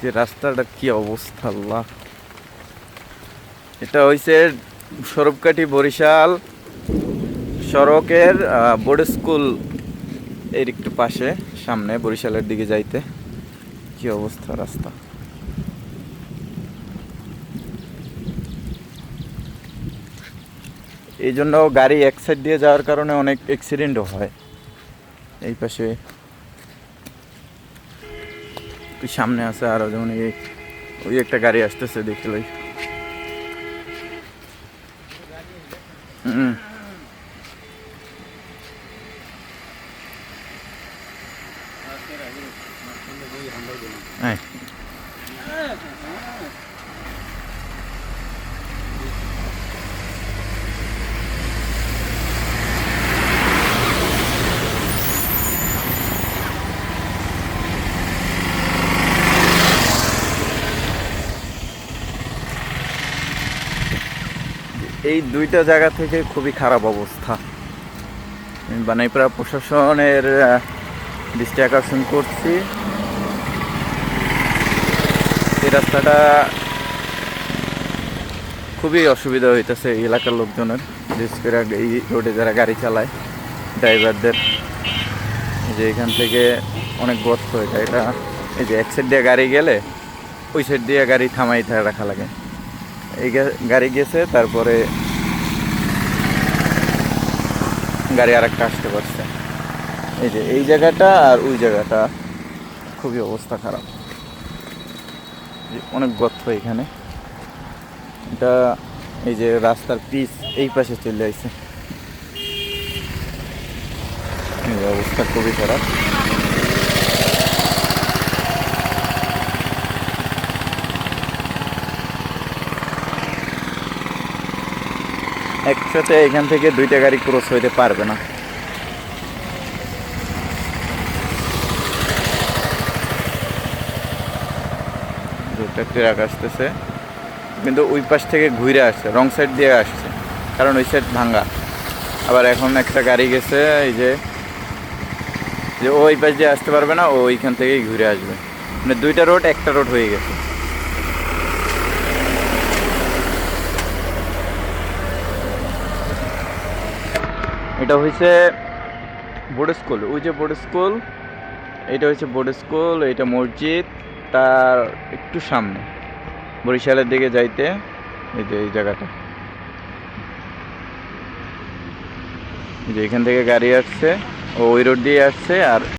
যে রাস্তাটা কি অবস্থা আল্লাহ। এটা হইছে সরবকাঠি বরিশাল সড়কের বোর্ড স্কুল এর একটু পাশে, সামনে বরিশালের দিকে যাইতে কি অবস্থা রাস্তা। এই জন্য গাড়ি এক সাইড দিয়ে যাওয়ার কারণে অনেক অ্যাক্সিডেন্টও হয়। এই পাশে সামনে আছে আরো, যেমন ওই একটা গাড়ি আসতেছে দেখে লই। এই দুইটা জায়গা থেকে খুবই খারাপ অবস্থা। বানাইপাড়া প্রশাসনের দৃষ্টি আকর্ষণ করছি, এই রাস্তাটা খুবই অসুবিধা হইতেছে এই এলাকার লোকজনের, বিশেষ করে এই রোডে যারা গাড়ি চালায় ড্রাইভারদের। যে এখান থেকে অনেক গর্ত হয়ে যায়, এটা এই যে এক সাইড দিয়ে গাড়ি গেলে ওই সাইড দিয়ে গাড়ি থামাই রাখা লাগে। এই গাড়ি গেছে, তারপরে গাড়ি আর একটা আসতে পারছে। এই যে এই জায়গাটা আর ওই জায়গাটা খুবই অবস্থা খারাপ, অনেক গর্ত এখানে। এটা এই যে রাস্তার পিচ এই পাশে চলে আসছে, অবস্থা খুবই খারাপ। একসাথে এখান থেকে দুইটা গাড়ি ক্রস হইতে পারবে না। দুটা ট্রাক আসতেছে, কিন্তু ওই পাশ থেকে ঘুরে আসছে, রং সাইড দিয়ে আসছে, কারণ ওই সাইড ভাঙ্গা। আবার এখন একটা গাড়ি গেছে, এই যে ওই পাশ দিয়ে আসতে পারবে না, ও ওইখান থেকেই ঘুরে আসবে। মানে দুইটা রোড একটা রোড হয়ে গেছে। এটা হয়েছে বোর্ড স্কুল, ওই যে বোর্ড স্কুল, এটা হচ্ছে বোর্ড স্কুল, এটা মসজিদ, তার একটু সামনে বরিশালের দিকে যাইতে এই যে এই জায়গাটা, যে এখান থেকে গাড়ি আসছে, ওই রোড দিয়ে আসছে। আর